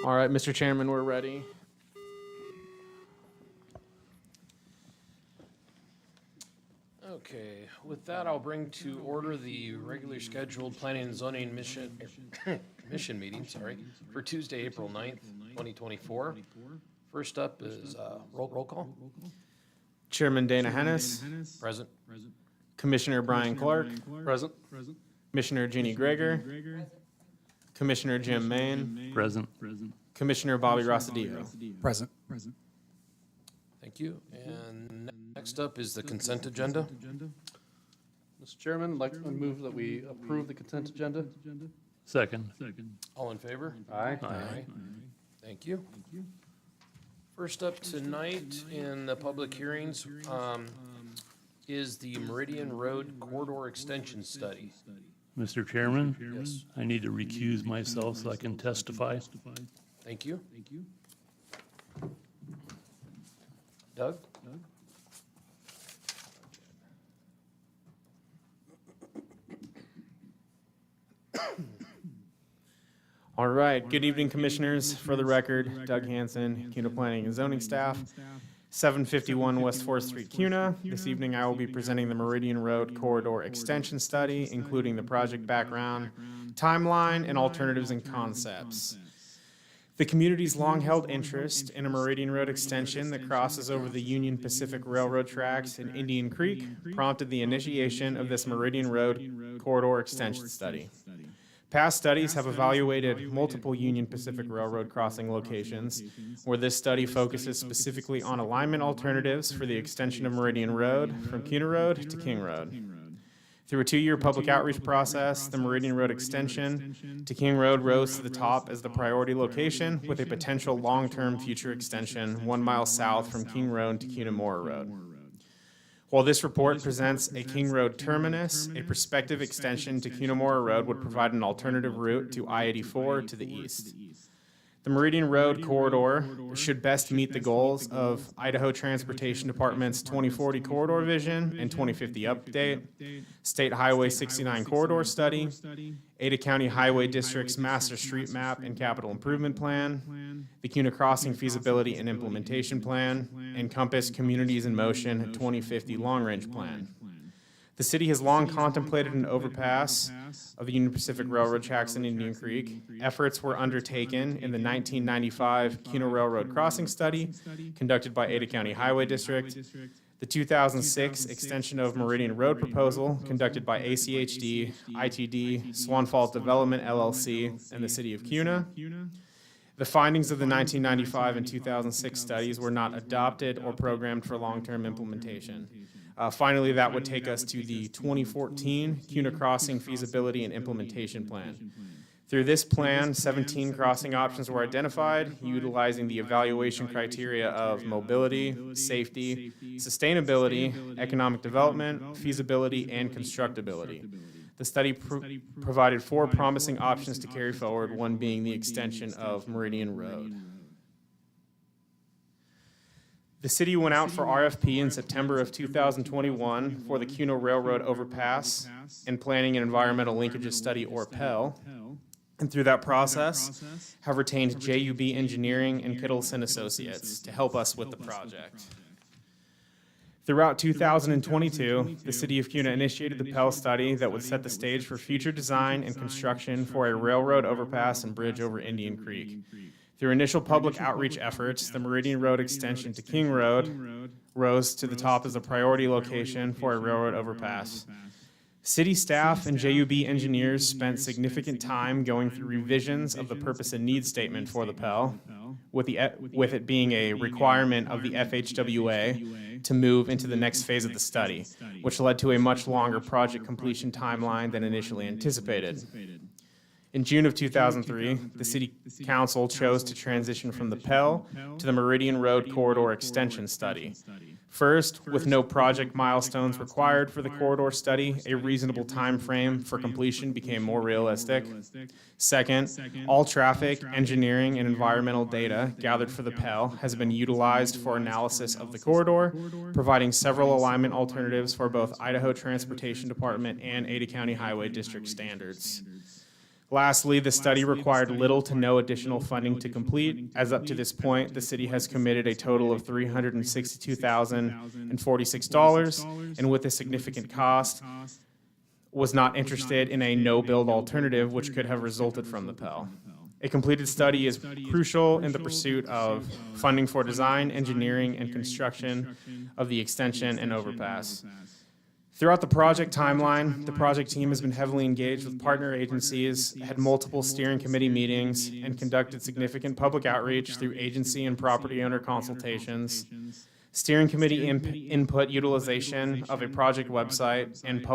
All right, Mr. Chairman, we're ready. Okay, with that, I'll bring to order the regularly scheduled Planning and Zoning Mission meeting, for Tuesday, April 9th, 2024. First up is roll call. Chairman Dana Hennis, Present. Commissioner Brian Clark, Present. Commissioner Jeannie Greger, Commissioner Jim Main, Present. Commissioner Bobby Rossadillo. Present. Thank you. And next up is the consent agenda. Mr. Chairman, I'd like to move that we approve the consent agenda. Second. All in favor? Aye. Aye. Thank you. First up tonight in the public hearings is the Meridian Road Corridor Extension Study. Mr. Chairman? Yes. I need to recuse myself so I can testify. Thank you. Doug? All right, good evening, Commissioners. For the record, Doug Hanson, CUNA Planning and Zoning staff, 751 West 4th Street, CUNA. This evening, I will be presenting the Meridian Road Corridor Extension Study, including the project background, timeline, and alternatives and concepts. The community's long-held interest in a Meridian Road extension that crosses over the Union Pacific Railroad tracks in Indian Creek prompted the initiation of this Meridian Road Corridor Extension Study. Past studies have evaluated multiple Union Pacific Railroad crossing locations, where this study focuses specifically on alignment alternatives for the extension of Meridian Road from CUNA Road to King Road. Through a 2-year public outreach process, the Meridian Road extension to King Road rose to the top as the priority location, with a potential long-term future extension 1 mile south from King Road to Cunamora Road. While this report presents a King Road terminus, a prospective extension to Cunamora Road would provide an alternative route to I-84 to the east. The Meridian Road corridor should best meet the goals of Idaho Transportation Department's 2040 Corridor Vision and 2050 Update, State Highway 69 Corridor Study, Ada County Highway District's Master Street Map and Capital Improvement Plan, the CUNA Crossing Feasibility and Implementation Plan, and Compass Communities in Motion 2050 Long Range Plan. The city has long contemplated an overpass of the Union Pacific Railroad tracks in Indian Creek. Efforts were undertaken in the 1995 CUNA Railroad Crossing Study, conducted by Ada County Highway District, the 2006 extension of Meridian Road proposal, conducted by ACHD, ITD, Swan Falls Development LLC, and the city of CUNA. The findings of the 1995 and 2006 studies were not adopted or programmed for long-term implementation. Finally, that would take us to the 2014 CUNA Crossing Feasibility and Implementation Plan. Through this plan, 17 crossing options were identified, utilizing the evaluation criteria of mobility, safety, sustainability, economic development, feasibility, and constructability. The study provided 4 promising options to carry forward, one being the extension of Meridian Road. The city went out for RFP in September of 2021 for the CUNA Railroad Overpass and Planning and Environmental Linkages Study, or PEL, and through that process have retained JUB Engineering and Kittleson Associates to help us with the project. Throughout 2022, the city of CUNA initiated the PEL study that would set the stage for future design and construction for a railroad overpass and bridge over Indian Creek. Through initial public outreach efforts, the Meridian Road extension to King Road rose to the top as a priority location for a railroad overpass. City staff and JUB engineers spent significant time going through revisions of the purpose and need statement for the PEL, with it being a requirement of the FHWA to move into the next phase of the study, which led to a much longer project completion timeline than initially anticipated. In June of 2003, the City Council chose to transition from the PEL to the Meridian Road Corridor Extension Study. First, with no project milestones required for the corridor study, a reasonable time frame for completion became more realistic. Second, all traffic, engineering, and environmental data gathered for the PEL has been utilized for analysis of the corridor, providing several alignment alternatives for both Idaho Transportation Department and Ada County Highway District standards. Lastly, the study required little to no additional funding to complete, as up to this point, the city has committed a total of $362,046, and with a significant cost, was not interested in a no-build alternative which could have resulted from the Pell. A completed study is crucial in the pursuit of funding for design, engineering, and construction of the extension and overpass. Throughout the project timeline, the project team has been heavily engaged with partner agencies, had multiple steering committee meetings, and conducted significant public outreach through agency and property owner consultations, steering committee input utilization of a project website, and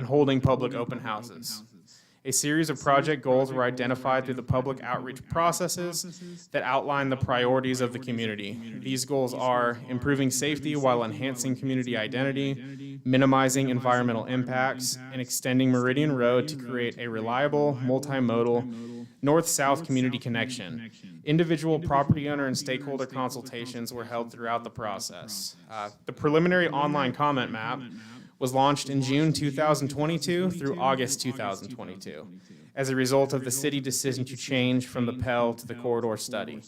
holding public open houses. A series of project goals were identified through the public outreach processes that outline the priorities of the community. These goals are improving safety while enhancing community identity, minimizing environmental impacts, and extending Meridian Road to create a reliable, multimodal, north-south community connection. Individual property owner and stakeholder consultations were held throughout the process. The preliminary online comment map was launched in June 2022 through August 2022 as a result of the city decision to change from the Pell to the corridor study.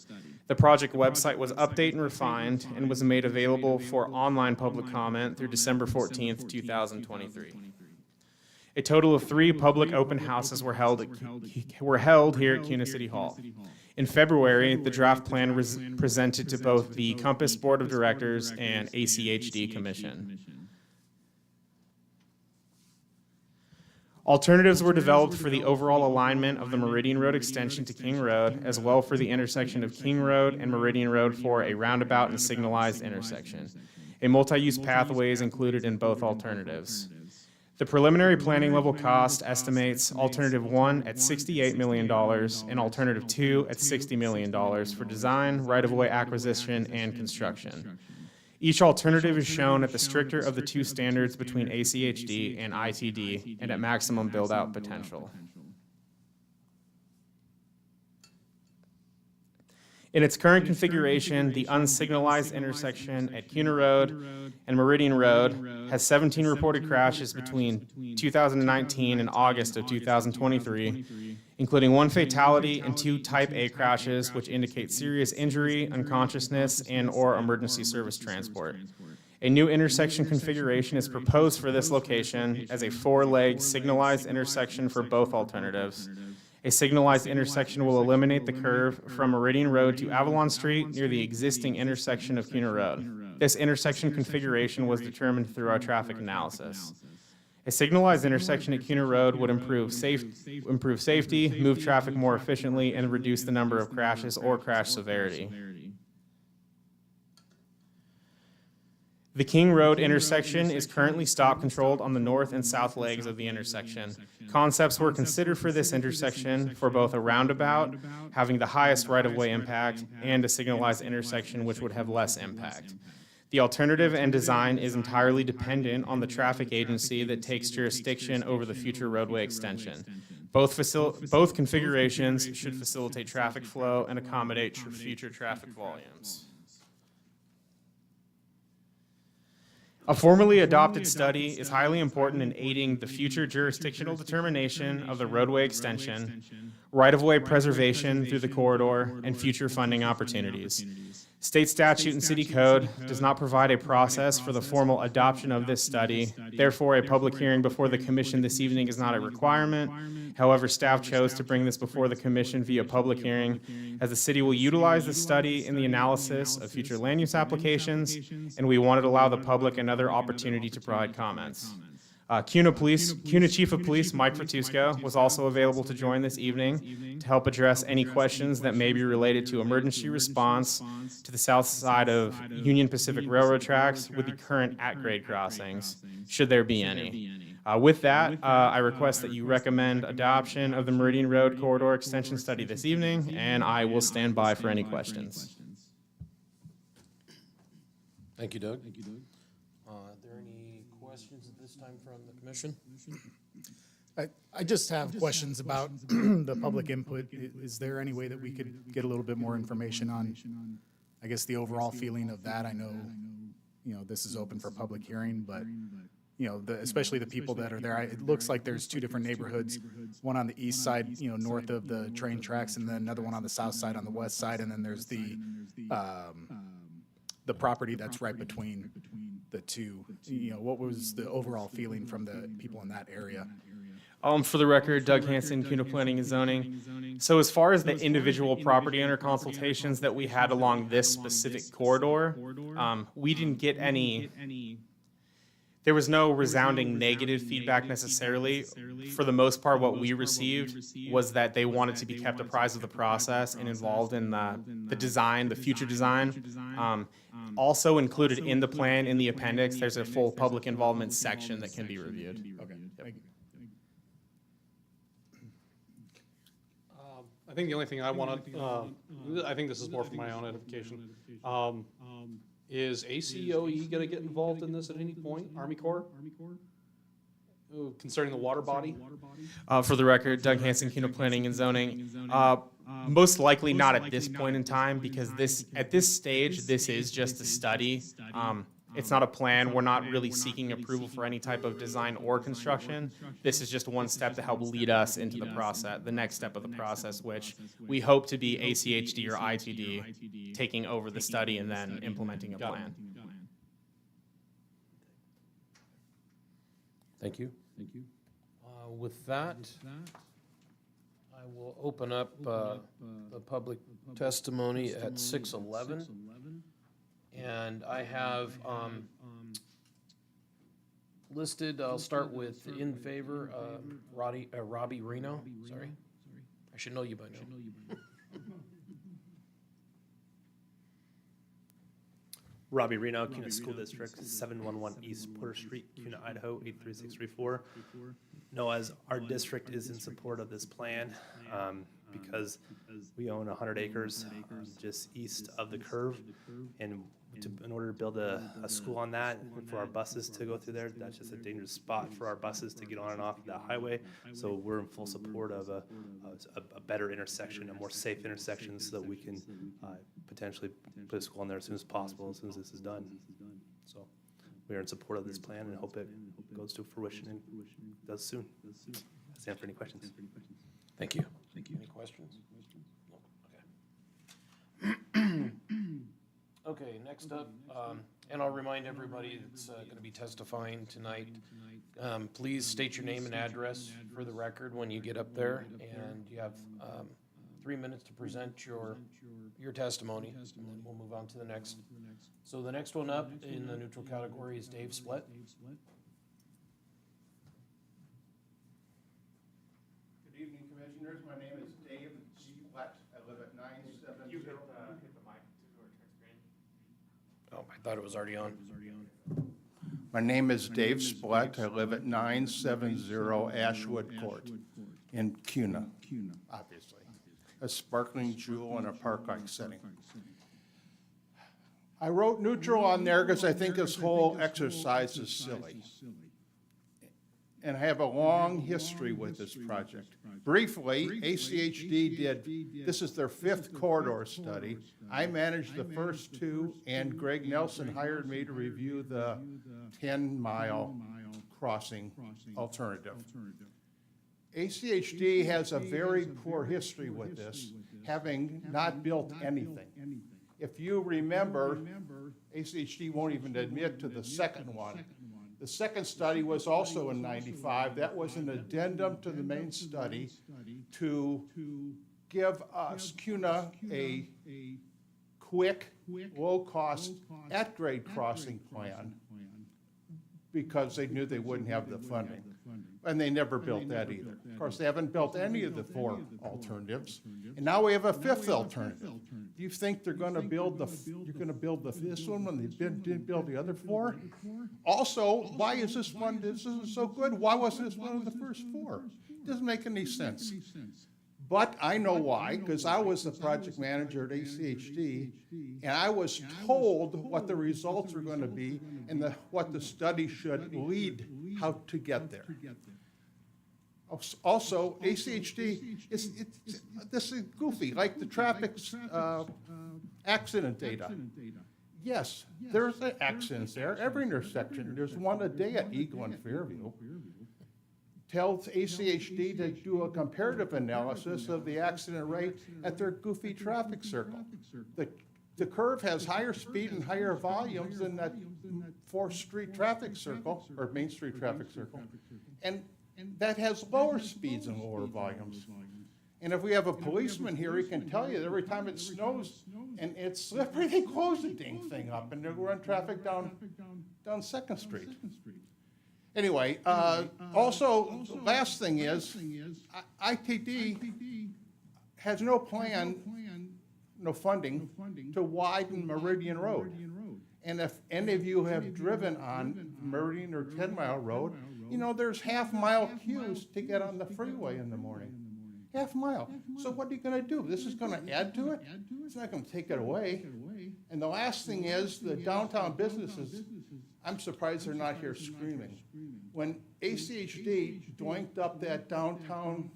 The project website was updated and refined and was made available for online public comment through December 14th, 2023. A total of 3 public open houses were held here at Kuna City Hall. In February, the draft plan was presented to both the Compass Board of Directors and ACHD Commission. Alternatives were developed for the overall alignment of the Meridian Road extension to King Road, as well for the intersection of King Road and Meridian Road for a roundabout and signalized intersection. A multi-use pathway is included in both alternatives. The preliminary planning level cost estimates Alternative 1 at $68 million and Alternative 2 at $60 million for design, right-of-way acquisition, and construction. Each alternative is shown at the stricter of the 2 standards between ACHD and ITD and at maximum build-out potential. In its current configuration, the unsignalized intersection at Kuna Road and Meridian Road has 17 reported crashes between 2019 and August of 2023, including 1 fatality and 2 Type A crashes, which indicate serious injury, unconsciousness, and/or emergency service transport. A new intersection configuration is proposed for this location as a 4-leg signalized intersection for both alternatives. A signalized intersection will eliminate the curve from Meridian Road to Avalon Street near the existing intersection of Kuna Road. This intersection configuration was determined through our traffic analysis. A signalized intersection at Kuna Road would improve safety, move traffic more efficiently, and reduce the number of crashes or crash severity. The King Road intersection is currently stop controlled on the north and south legs of the intersection. Concepts were considered for this intersection for both a roundabout, having the highest right-of-way impact, and a signalized intersection which would have less impact. The alternative and design is entirely dependent on the traffic agency that takes jurisdiction over the future roadway extension. Both configurations should facilitate traffic flow and accommodate future traffic volumes. A formally adopted study is highly important in aiding the future jurisdictional determination of the roadway extension, right-of-way preservation through the corridor, and future funding opportunities. State statute and city code does not provide a process for the formal adoption of this study. Therefore, a public hearing before the commission this evening is not a requirement. However, staff chose to bring this before the commission via public hearing, as the city will utilize the study in the analysis of future land use applications, and we wanted to allow the public another opportunity to provide comments. Kuna Chief of Police Mike Fratusco was also available to join this evening to help address any questions that may be related to emergency response to the south side of Union Pacific Railroad tracks with the current at-grade crossings, should there be any. With that, I request that you recommend adoption of the Meridian Road Corridor Extension Study this evening, and I will stand by for any questions. Thank you, Doug. Are there any questions at this time from the commission? I just have questions about the public input. Is there any way that we could get a little bit more information on, I guess, the overall feeling of that? I know, this is open for public hearing, but especially the people that are there. It looks like there's two different neighborhoods, one on the east side, north of the train tracks, and then another one on the south side on the west side, and then there's the property that's right between the two. What was the overall feeling from the people in that area? For the record, Doug Hansen, CUNA Planning and Zoning. So as far as the individual property owner consultations that we had along this specific corridor, we didn't get there was no resounding negative feedback necessarily. For the most part, what we received was that they wanted to be kept apprised of the process and involved in the design, the future design. Also included in the plan, in the appendix, there's a full public involvement section that can be reviewed. Okay, thank you. I think the only thing I want to, I think this is more for my own edification. Is ACOE going to get involved in this at any point? Army Corps? Concerning the water body? For the record, Doug Hansen, CUNA Planning and Zoning. Most likely not at this point in time, because at this stage, this is just a study. It's not a plan. We're not really seeking approval for any type of design or construction. This is just one step to help lead us into the process, the next step of the process, which we hope to be ACHD or ITD taking over the study and then implementing a plan. Thank you. With that, I will open up the public testimony at 6:11. And I have listed, I'll start with in favor, Robbie Reno, sorry. I should know you by now. Robbie Reno, CUNA School District, 711 East Porter Street, CUNA, Idaho, 83634. No, as our district is in support of this plan, because we own 100 acres just east of the curve, and in order to build a school on that, and for our buses to go through there, that's just a dangerous spot for our buses to get on and off that highway. So we're in full support of a better intersection, a more safe intersection, so that we can potentially put a school on there as soon as possible, as soon as this is done. So we are in support of this plan and hope it goes to fruition and does soon. I stand for any questions. Thank you. Any questions? No? Okay. Okay, next up, and I'll remind everybody that's going to be testifying tonight, please state your name and address for the record when you get up there, and you have 3 minutes to present your testimony, and then we'll move on to the next. So the next one up in the neutral category is Dave Splett. Good evening, Commissioners. My name is Dave Splett. I live at 970. Hit the mic to turn screen. Oh, I thought it was already on. My name is Dave Splett. I live at 970 Ashwood Court in CUNA, obviously. A sparkling jewel in a park-like setting. I wrote neutral on there because I think this whole exercise is silly. And I have a long history with this project. Briefly, ACHD this is their 5th corridor study. I managed the first 2, and Greg Nelson hired me to review the 10-mile crossing alternative. ACHD has a very poor history with this, having not built anything. If you remember, ACHD won't even admit to the second one. The second study was also in '95. That was an addendum to the main study to give us, CUNA, a quick, low-cost, at-grade crossing plan because they knew they wouldn't have the funding. And they never built that either. Of course, they haven't built any of the 4 alternatives. And now we have a 5th alternative. Do you think they're going to build this one when they didn't build the other 4? Also, why is this isn't so good? Why wasn't this one of the first 4? It doesn't make any sense. But I know why, because I was the project manager at ACHD, and I was told what the results were going to be and what the study should lead how to get there. Also, ACHD, this is goofy, like the traffic accident data. yes, there's accidents there, every intersection, there's one a day at Eagle and Fairview. Tells ACHD to do a comparative analysis of the accident rate at their goofy traffic circle. The curve has higher speed and higher volumes than that 4th Street traffic circle, or Main Street traffic circle. And that has lower speeds and lower volumes. And if we have a policeman here, he can tell you that every time it snows and it's slippery, they close the dang thing up and they run traffic down 2nd Street. Anyway, also, the last thing is, ITD has no plan, no funding to widen Meridian Road. And if any of you have driven on Meridian or 10 Mile Road, you know, there's half-mile queues to get on the freeway in the morning. Half mile. So what are you gonna do? This is gonna add to it? It's not gonna take it away. And the last thing is, the downtown businesses, I'm surprised they're not here screaming. When ACHD doinked up that downtown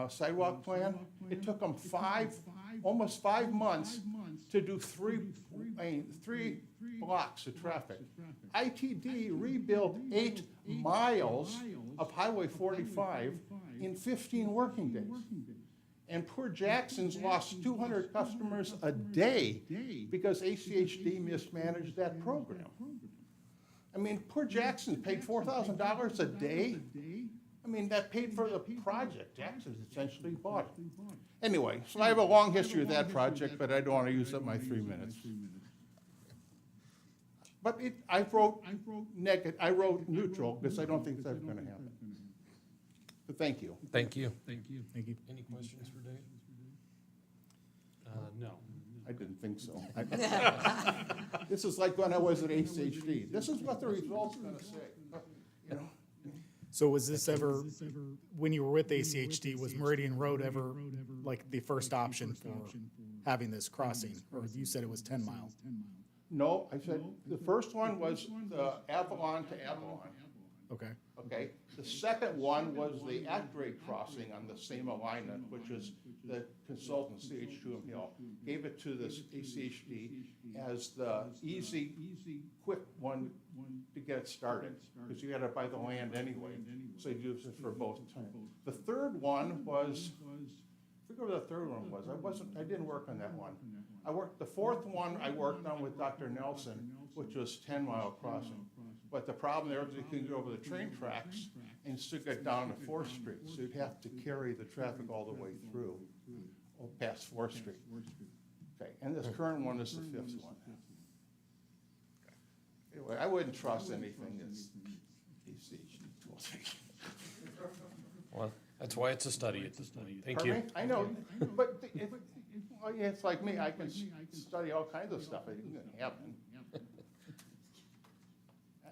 sidewalk plan, it took them almost 5 months to do three blocks of traffic. ITD rebuilt 8 miles of Highway 45 in 15 working days. And poor Jackson's lost 200 customers a day because ACHD mismanaged that program. I mean, poor Jackson paid $4,000 a day. I mean, that paid for the project. Jackson's essentially bought it. Anyway, so I have a long history of that project, but I don't want to use up my 3 minutes. But I wrote neutral because I don't think that's going to happen. But thank you. Thank you. Thank you. Any questions for Dave? No. I didn't think so. This is like when I was at ACHD. This is what the result's going to say. You know? So was this ever, when you were with ACHD, was Meridian Road ever like the first option for having this crossing? Or you said it was 10 miles? No, I said, the first one was the Avalon to Avalon. Okay. Okay, the second one was the at-grade crossing on the same alignment, which is the consultant, CH2M Hill, gave it to this ACHD as the easy, quick one to get it started, because you gotta buy the land anyway, so you use it for both times. The third one was, I forget what the third one was, I didn't work on that one. The fourth one I worked on with Dr. Nelson, which was 10 Mile Crossing. But the problem there is you couldn't go over the train tracks and still get down to 4th Street. So you'd have to carry the traffic all the way through, or past 4th Street. Okay, and this current one is the 5th one. Anyway, I wouldn't trust anything that's ACHD told me. Well, that's why it's a study at this point. Thank Pardon you. me? I know, but well, yeah, it's like me, I can study all kinds of stuff. It didn't happen.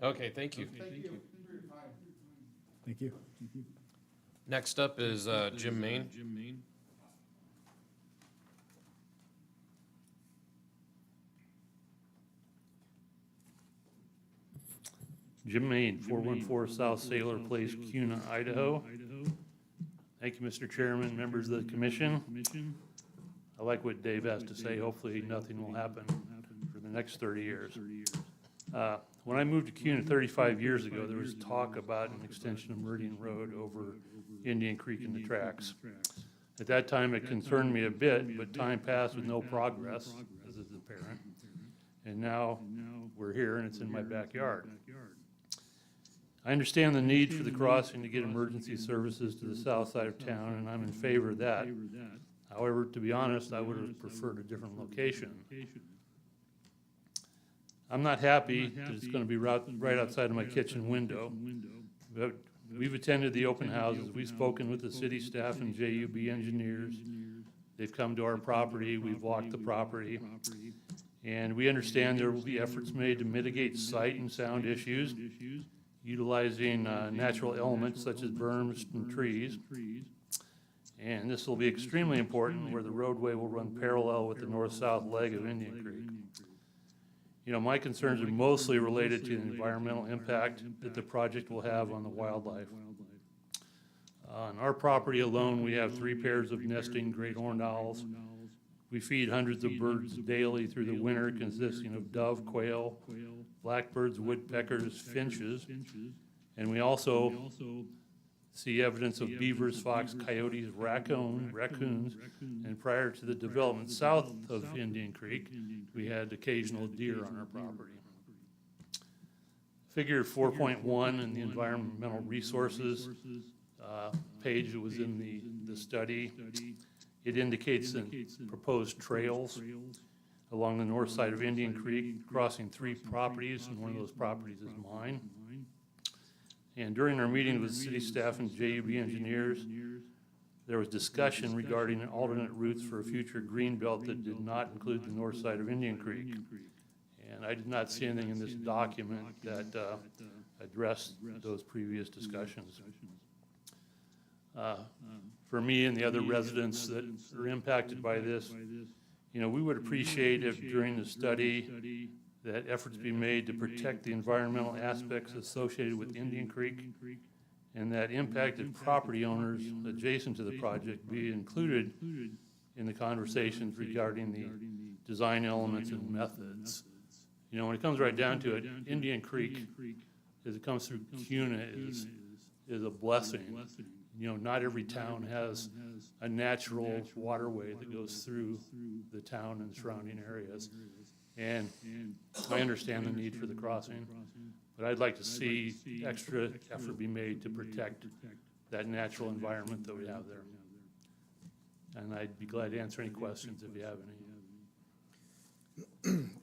Okay, thank you. Thank you for your time. Thank you. Next up is Jim Main. Jim Main, 414 South Sailor Place, Cuna, Idaho. Thank you, Mr. Chairman, members of the commission. I like what Dave has to say. Hopefully, nothing will happen for the next 30 years. When I moved to Cuna 35 years ago, there was talk about an extension of Meridian Road over Indian Creek and the tracks. At that time, it concerned me a bit, but time passed with no progress, as is apparent. And now we're here and it's in my backyard. I understand the need for the crossing to get emergency services to the south side of town, and I'm in favor of that. However, to be honest, I would have preferred a different location. I'm not happy that it's gonna be right outside of my kitchen window. But we've attended the open houses, we've spoken with the city staff and JUB engineers. They've come to our property, we've walked the property. And we understand there will be efforts made to mitigate sight and sound issues, utilizing natural elements such as berms and trees. And this will be extremely important where the roadway will run parallel with the north-south leg of Indian Creek. You know, my concerns are mostly related to the environmental impact that the project will have on the wildlife. On our property alone, we have 3 pairs of nesting great horned owls, We feed hundreds of birds daily through the winter, consisting of dove, quail, blackbirds, woodpeckers, finches. And we also see evidence of beavers, fox, coyotes, raccoons, and prior to the development south of Indian Creek, we had occasional deer on our property. Figure 4.1 in the environmental resources page that was in the study, it indicates the proposed trails along the north side of Indian Creek, crossing 3 properties, and one of those properties is mine. And during our meeting with city staff and JUB engineers, there was discussion regarding alternate routes for a future green belt that did not include the north side of Indian Creek. And I did not see anything in this document that addressed those previous discussions. For me and the other residents that are impacted by this, you know, we would appreciate if during the study that efforts be made to protect the environmental aspects associated with Indian Creek, and that impacted property owners adjacent to the project be included in the conversations regarding the design elements and methods. You know, when it comes right down to it, Indian Creek, as it comes through Kuna, is a blessing. You know, not every town has a natural waterway that goes through the town and surrounding areas. And I understand the need for the crossing, but I'd like to see extra effort be made to protect that natural environment that we have there. And I'd be glad to answer any questions if you have any.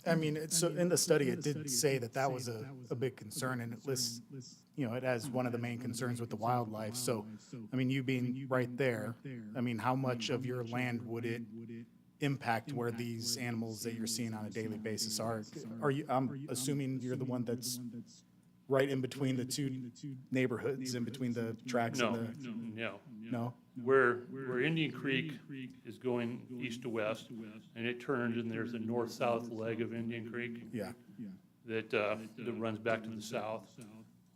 I mean, so in the study, it did say that that was a big concern, and it lists, you know, it as one of the main concerns with the wildlife. So, I mean, you being right there, I mean, how much of your land would it impact where these animals that you're seeing on a daily basis are? Are you, I'm assuming you're the one that's right in between the 2 neighborhoods, in between the tracks and the... No? Where Indian Creek is going east to west, and it turns, and there's a north-south leg of Indian Creek Yeah. that runs back to the south.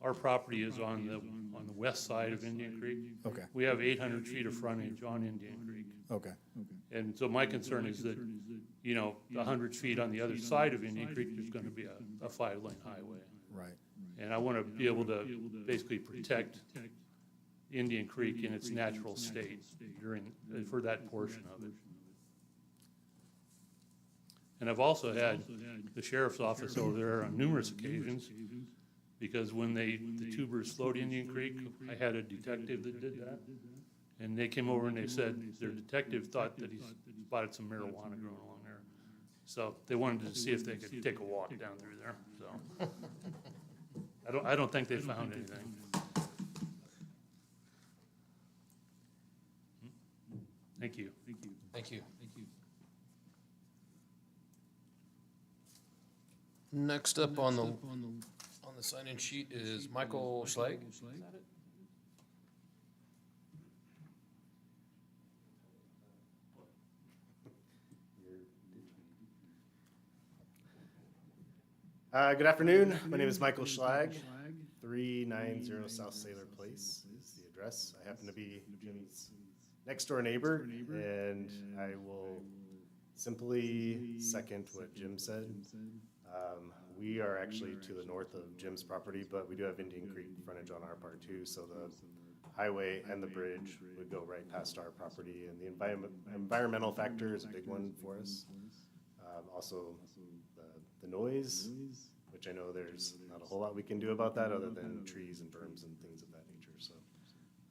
Our property is on the west side of Indian Creek. Okay. We have 800 feet of frontage on Indian Creek. Okay. And so my concern is that, you know, 100 feet on the other side of Indian Creek, there's gonna be a 5-lane highway. Right. And I wanna be able to basically protect Indian Creek in its natural state for that portion of it. And I've also had the sheriff's office over there on numerous occasions, because when the tubers flowed Indian Creek, I had a detective that did that. And they came over and they said their detective thought that he spotted some marijuana growing along there. So they wanted to see if they could take a walk down through there, so. I don't think they found anything. Thank you. Thank you. Next up on the sign-in sheet is Michael Schlag. Good afternoon. My name is Michael Schlag. 390 South Sailor Place is the address. I happen to be Jim's next door neighbor, and I will simply second what Jim said. We are actually to the north of Jim's property, but we do have Indian Creek frontage on our part too, so the highway and the bridge would go right past our property, and the environmental factor is a big one for us. Also, the noise, which I know there's not a whole lot we can do about that other than trees and berms and things of that nature. So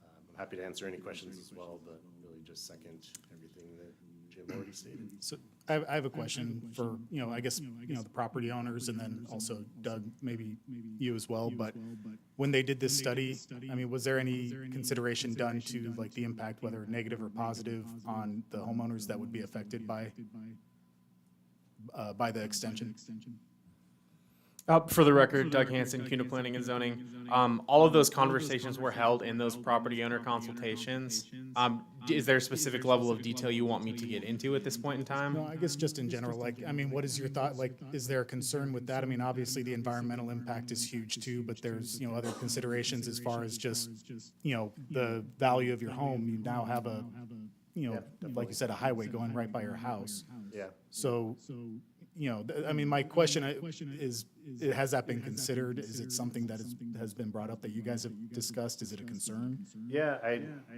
I'm happy to answer any questions as well, but really just second everything that Jim already stated. So I have a question for, you know, I guess, you know, the property owners, and then also Doug, maybe you as well. But when they did this study, I mean, was there any consideration done to like the impact, whether negative or positive, on the homeowners that would be affected by the extension? For the record, Doug Hansen, CUNA Planning and Zoning. All of those conversations were held in those property owner consultations. Is there a specific level of detail you want me to get into at this point in time? No, I guess just in general, like, I mean, what is your thought, like, is there a concern with that? I mean, obviously, the environmental impact is huge too, but there's, you know, other considerations as far as just, you know, the value of your home. You now have a you know, Yeah, like definitely. you said, a highway going right by your house. Yeah. So, you know, I mean, my question is, has that been considered? Is it something that has been brought up that you guys have discussed? Is it a concern? Yeah,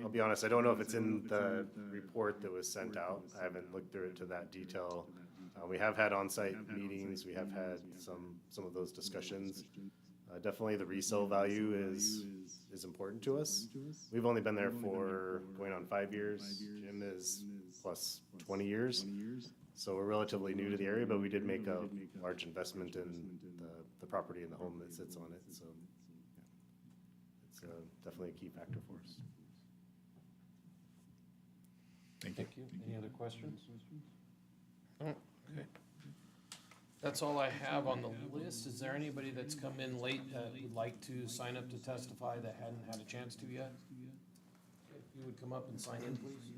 I'll be honest, I don't know if it's in the report that was sent out. I haven't looked through it to that detail. We have had on-site meetings, we have had some of those discussions. Definitely the resale value is important to us. We've only been there for going on 5 years. Jim is plus 20 years. So we're relatively new to the area, but we did make a large investment in the property and the home that sits on it, so it's definitely a key factor for us. Thank you. Thank you. Any other questions? Oh, okay. That's all I have on the list. Is there anybody that's come in late that would like to sign up to testify that hadn't had a chance to yet? Okay, if you would come up and sign in, please.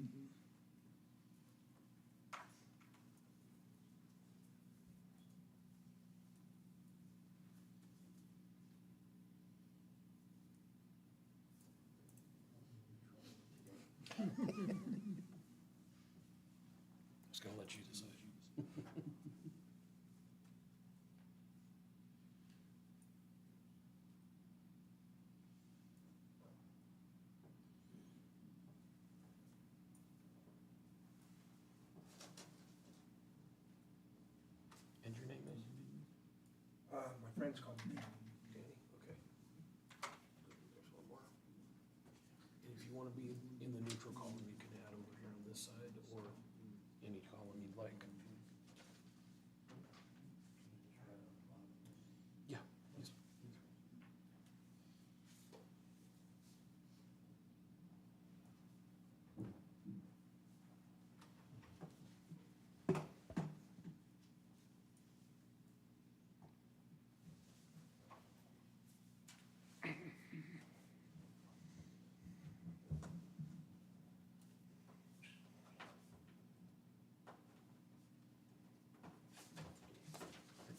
Just gonna let you decide. And your name is? My friends call me Danny. Danny, okay. There's one more. And if you wanna be in the neutral column, you can add over here on this side or any column you'd like. Yeah, please.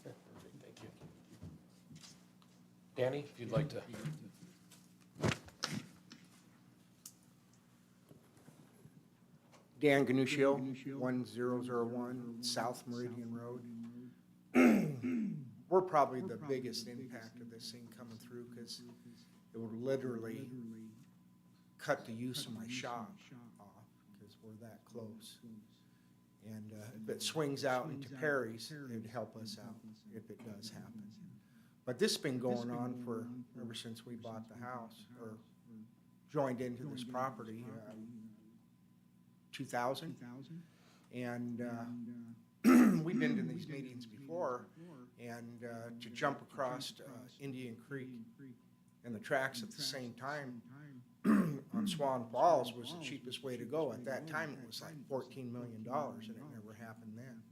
Perfect, thank you. Danny, if you'd like to. Dan Ganuccio, 1001 South Meridian Road. We're probably the biggest impact of this thing coming through because it would literally cut the use of my shop off because we're that close. And if it swings out into Perry's, it'd help us out if it does happen. But this has been going on for, ever since we bought the house or joined into this property, 2000. And we've been to these meetings before, and to jump across Indian Creek and the tracks at the same time on Swan Falls was the cheapest way to go. At that time, it was like $14 million, and it never happened then.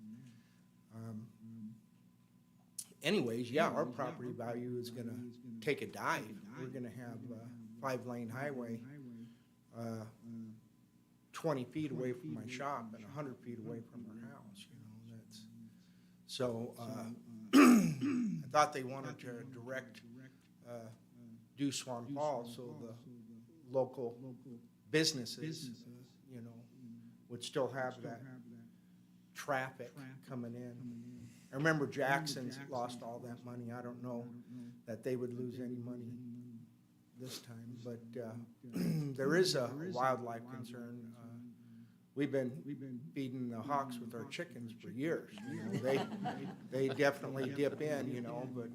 Anyways, yeah, our property value is gonna take a dive. We're gonna have a 5-lane highway, 20 feet away from my shop and 100 feet away from our house, you know, that's, so, I thought they wanted to direct, do Swan Falls, so the local businesses, you know, would still have that traffic coming in. I remember Jackson's lost all that money. I don't know that they would lose any money this time, but there is a wildlife concern. We've been feeding the hawks with our chickens for years. You know, they definitely dip in, you know, but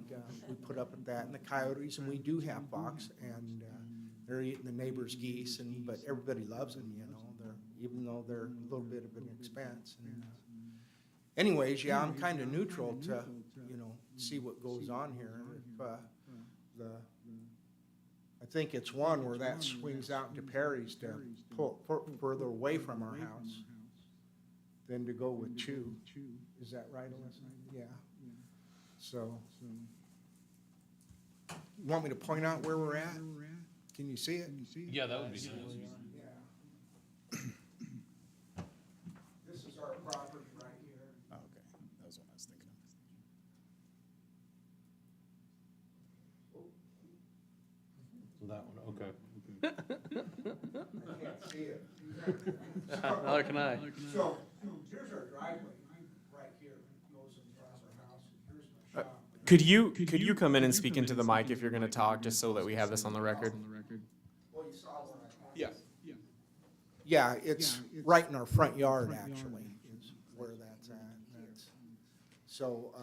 we put up with that. And the coyotes, and we do have fox, and they're eating the neighbor's geese, and but everybody loves them, you know. Even though they're a little bit of an expense. And, anyways, yeah, I'm kind of neutral to, you know, see what goes on here. If I think it's one where that swings out into Perry's to pull further away from our house than to go with two. Is that right, Alyssa? Yeah. So, you want me to point out where we're at? Can you see it? Yeah, that would be nice. Yeah. This is our property right here. Oh, okay, that was what I was thinking of. That one, okay. I can't see it. Neither can I. So, here's our driveway, right here, goes across our house, here's my shop. Could you come in and speak into the mic if you're gonna talk, just so that we have this on the record? Well, you saw when I walked. Yeah. Yeah, it's right in our front yard, actually, is where that's at. So,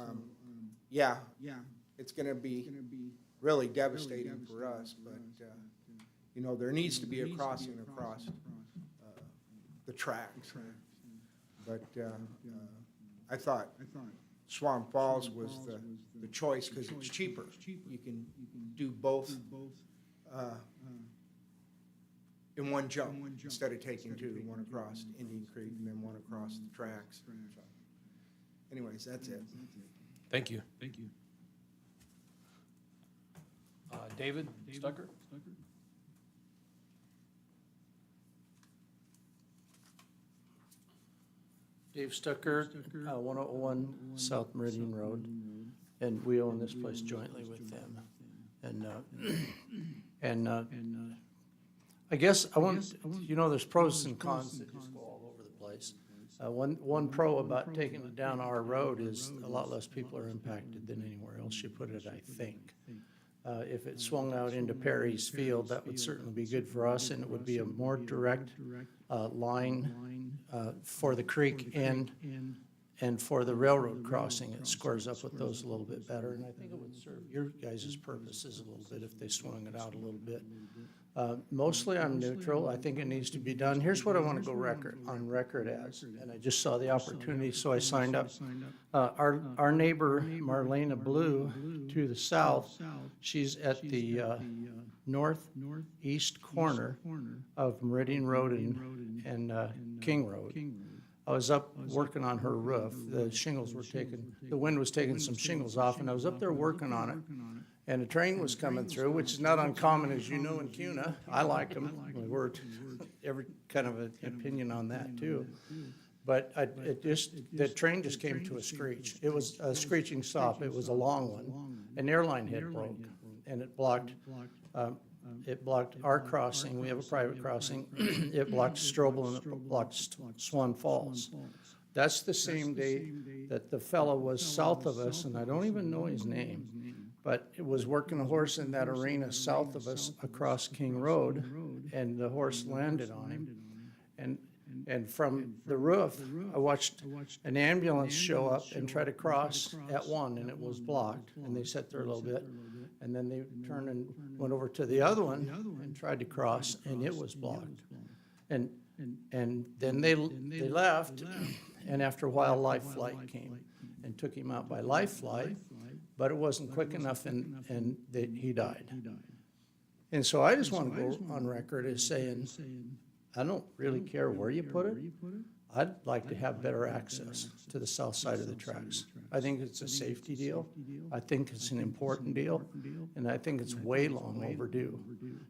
yeah, it's gonna be really devastating for us, but, you know, there needs to be a crossing across the tracks. But I thought Swamp Falls was the choice because it's cheaper. You can do both in one jump instead of taking two, one across Indian Creek and then one across the tracks. So, anyways, that's it. Thank you. David Stucker? Dave Stucker, 101 South Meridian Road, and we own this place jointly with them. And I guess I want, you know, there's pros and cons that just go all over the place. One pro about taking it down our road is a lot less people are impacted than anywhere else you put it, I think. If it swung out into Perry's Field, that would certainly be good for us, and it would be a more direct line for the creek and for the railroad crossing. It squares up with those a little bit better, and I think it would serve your guys' purposes a little bit if they swung it out a little bit. Mostly I'm neutral. I think it needs to be done. Here's what I want to go on record as, and I just saw the opportunity, so I signed up. Our neighbor Marlena Blue to the south, she's at the northeast corner of Meridian Road and King Road. I was up working on her roof. The shingles were the wind was taking some shingles off, and I was up there working on it. And a train was coming through, which is not uncommon, as you know, in CUNA. I like them. We're every kind of an opinion on that too. But the train just came to a screech. It was a screeching stop. It was a long one. An airline head broke, and it blocked our crossing. We have a private crossing. It blocked Strobel and it blocked Swan Falls. That's the same day that the fellow was south of us, and I don't even know his name, but it was working a horse in that arena south of us across King Road, and the horse landed on him. And from the roof, I watched an ambulance show up and try to cross at one, and it was blocked, and they sat there a little bit. And then they turned and went over to the other one and tried to cross, and it was blocked. And then they left, and after a while, Life Flight came and took him out by Life Flight, but it wasn't quick enough, and he died. And so I just want to go on record as saying, I don't really care where you put it. I'd like to have better access to the south side of the tracks. I think it's a safety deal. I think it's an important deal, and I think it's way long overdue.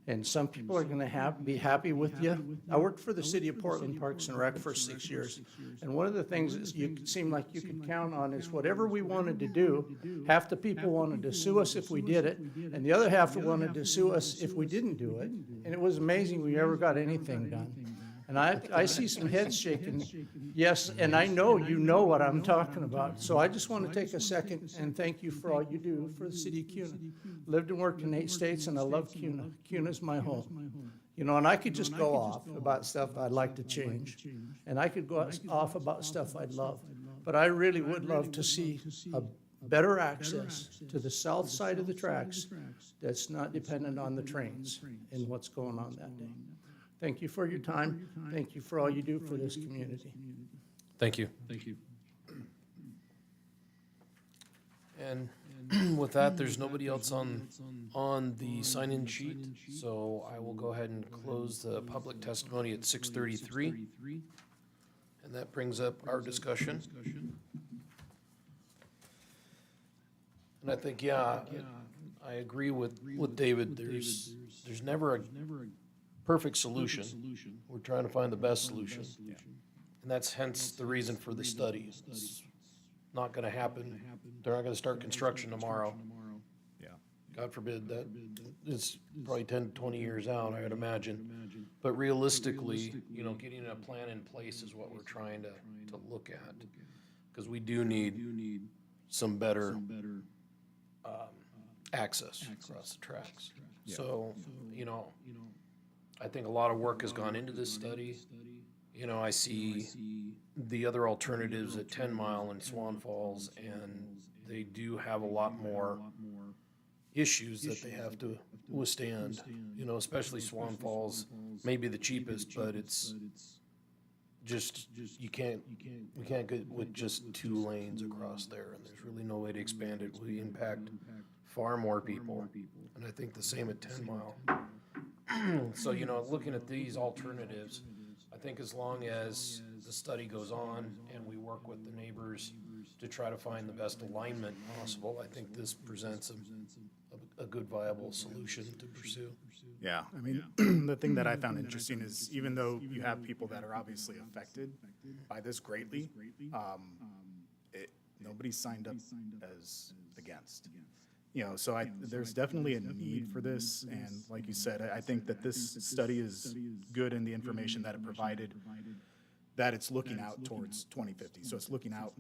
And some people are going to be happy with you. I worked for the city of Portland Parks and Rec for 6 years, and one of the things that you seem like you could count on is whatever we wanted to do, half the people wanted to sue us if we did it, and the other half wanted to sue us if we didn't do it. And it was amazing we ever got anything done. And I see some heads shaking, yes, and I know you know what I'm talking about. So I just want to take a second and thank you for all you do for the city of CUNA. Lived and worked in 8 states, and I love CUNA. CUNA's my home. You know, and I could just go off about stuff I'd like to change, and I could go off about stuff I'd love. But I really would love to see a better access to the south side of the tracks that's not dependent on the trains and what's going on that day. Thank you for your time. Thank you for all you do for this community. Thank you. And with that, there's nobody else on the sign-in sheet, so I will go ahead and close the public testimony at 6:33. And that brings up our discussion. And I think, yeah, I agree with David. There's never a perfect solution. We're trying to find the best solution. And that's hence the reason for the study. It's not gonna happen. They're not gonna start construction tomorrow. God forbid, that is probably 10, 20 years out, I would imagine. But realistically, you know, getting a plan in place is what we're trying to look at. Because we do need some better access across the tracks. So, you know, I think a lot of work has gone into this study. You know, I see the other alternatives at 10 Mile and Swan Falls, and they do have a lot more issues that they have to withstand. You know, especially Swan Falls may be the cheapest, but it's just, we can't get with just 2 lanes across there, and there's really no way to expand it. We impact far more people, and I think the same at 10 Mile. So, you know, looking at these alternatives, I think as long as the study goes on and we work with the neighbors to try to find the best alignment possible, I think this presents a good viable solution to pursue. Yeah, I mean, the thing that I found interesting is even though you have people that are obviously affected by this greatly, nobody signed up as against. You know, so there's definitely a need for this, and like you said, I think that this study is good in the information that it provided, that it's looking out towards 2050, so it's looking out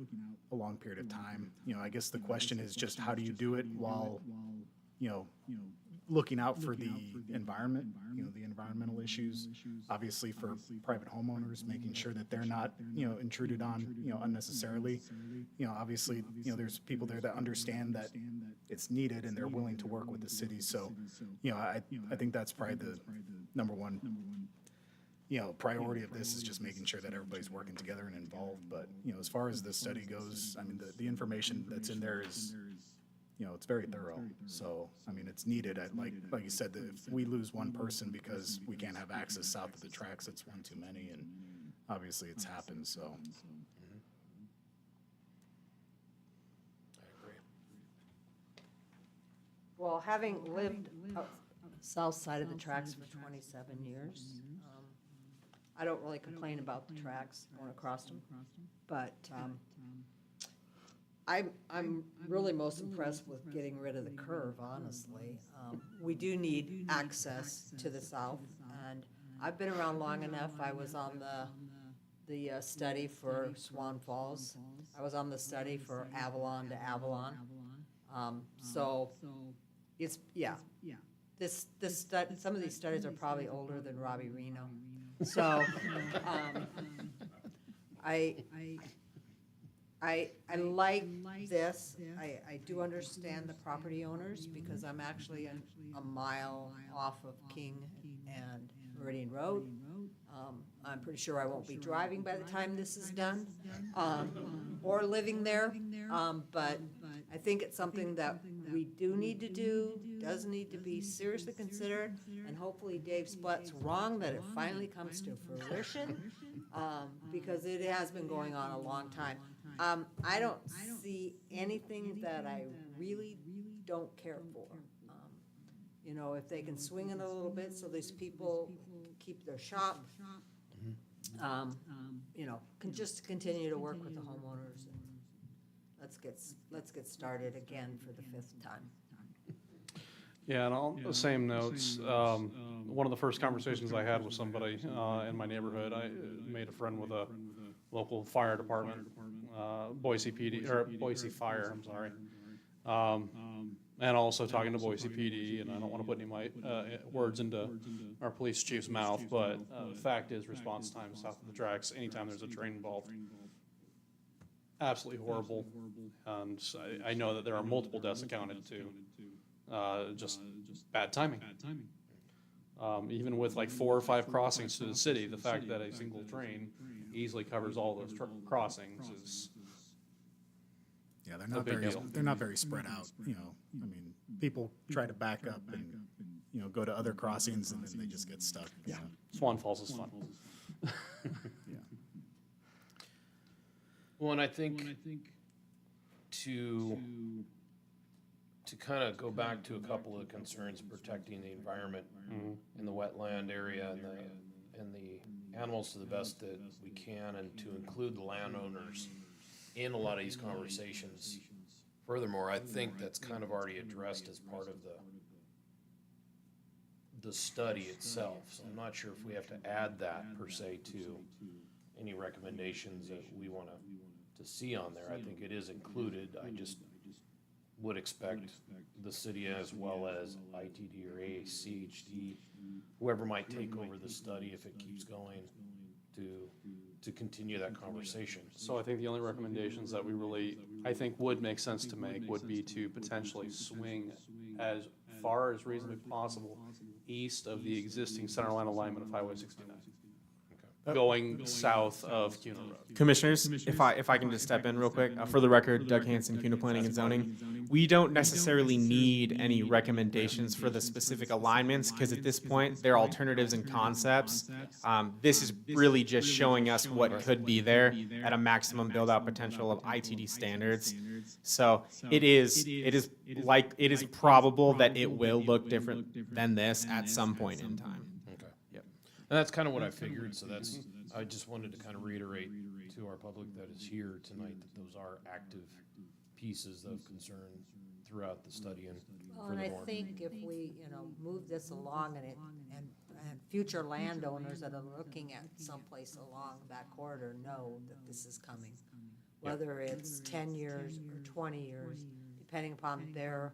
a long period of time. You know, I guess the question is just how do you do it while, you know, looking out for the environment, you know, the environmental issues, obviously for private homeowners, making sure that they're not, you know, intruded on, you know, unnecessarily. You know, obviously, you know, there's people there that understand that it's needed and they're willing to work with the city. So, you know, I think that's probably the number one, you know, priority of this is just making sure that everybody's working together and involved. But, you know, as far as the study goes, I mean, the information that's in there is, you know, it's very thorough. So, I mean, it's needed. Like you said, if we lose one person because we can't have access south of the tracks, it's one too many, and obviously it's happened, so. I agree. Well, having lived up south side of the tracks for 27 years, I don't really complain about the tracks going across them, but I'm really most impressed with getting rid of the curve, honestly. We do need access to the south, and I've been around long enough. I was on the study for Swan Falls. I was on the study for Avalon to Avalon. So it's, yeah. This some of these studies are probably older than Robbie Reno. So, I like this. I do understand the property owners because I'm actually a mile off of King and Meridian Road. I'm pretty sure I won't be driving by the time this is done, or living there. But I think it's something that we do need to do, does need to be seriously considered, and hopefully Dave Splut's wrong that it finally comes to fruition, because it has been going on a long time. I don't see anything that I really don't care for. You know, if they can swing it a little bit so these people keep their shop, you know, can just continue to work with the homeowners. And let's get started again for the 5th time. Yeah, and on the same notes, one of the first conversations I had with somebody in my neighborhood, I made a friend with a local fire department, Boise PD, or Boise Fire, I'm sorry. And also talking to Boise PD, and I don't want to put any of my words into our police chief's mouth, but the fact is response time south of the tracks, anytime there's a train involved, absolutely horrible. And I know that there are multiple deaths accounted to, just bad timing. Even with like 4 or 5 crossings to the city, the fact that a single train easily covers all those crossings is Yeah, they're not very spread out, you know. I mean, people try to back up and, you know, go to other crossings and then they just get stuck. Yeah. Swan Falls is fun. Well, and I think to kind of go back to a couple of concerns protecting the environment in the wetland area and the animals to the best that we can, and to include the landowners in a lot of these conversations Furthermore, I think that's kind of already addressed as part of the study itself. So I'm not sure if we have to add that per se to any recommendations that we want to see on there. I think it is included. I just would expect the city as well as ITD or ACHD, whoever might take over the study if it keeps going, to continue that conversation. So I think the only recommendations that we really, I think would make sense to make would be to potentially swing as far as reasonably possible east of the existing center line alignment of Highway 69. Going south of CUNA Road. Commissioners, if I can just step in real quick, for the record, Doug Hanson, CUNA Planning and Zoning. We don't necessarily need any recommendations for the specific alignments, because at this point, they're alternatives and concepts. This is really just showing us what could be there at a maximum build-out potential of ITD standards. So it is probable that it will look different than this at some point in time. Okay. Yep. And that's kind of what I figured, so I just wanted to kind of reiterate to our public that is here tonight that those are active pieces of concern throughout the study and Well, and I furthermore. think if we, move this along and future landowners that are looking at someplace along that corridor know that this is coming. Whether it's 10 years or 20 years, depending upon their,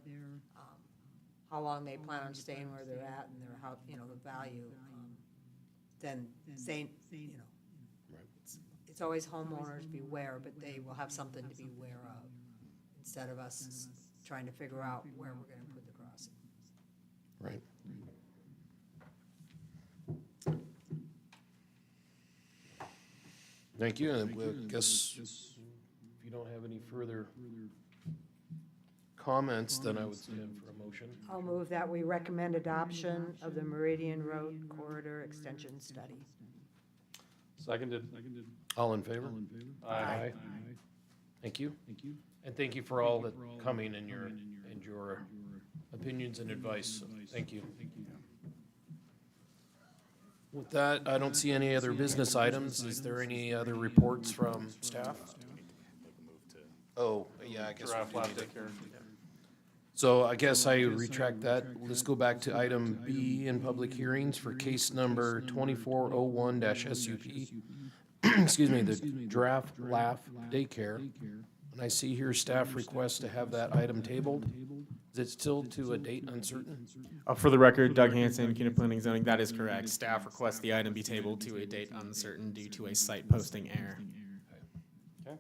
how long they plan on staying where they're at and their, how, the value, then saying, it's always homeowners beware, but they will have something to be aware of instead of us trying to figure out where we're gonna put the crossing. Right. Thank you, and I guess if you don't have any further comments, then I would stand for a motion. I'll move that we recommend adoption of the Meridian Road Corridor Extension Study. Seconded. All in favor? Aye. Thank you. And thank you for all that coming and your opinions and advice. So thank you. With that, I don't see any other business items. Is there any other reports from staff? Oh, yeah, I guess we Giraffe do Lab need to. daycare. So I guess I retract that. Let's go back to item B in public hearings for case number 2401-SUP. Excuse me, the Giraffe Laugh Daycare. And I see here staff requests to have that item tabled. Is it still to a date uncertain? For the record, Doug Hanson, CUNA Planning and Zoning, that is correct. Staff requests the item be tabled to a date uncertain due to a site posting error. Okay.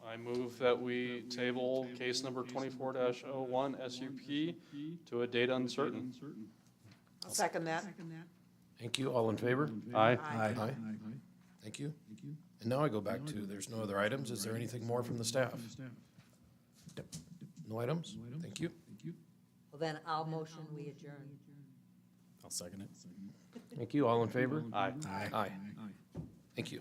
I move that we table case number 24-01 SUP to a date uncertain. I'll second that. Thank you. All in favor? Aye. Aye. Thank you. And now I go back to, there's no other items. Is there anything more from the staff? No items? Thank you. Well, then I'll motion we adjourn. I'll second it. Thank you. All in favor? Aye. Aye. Thank you.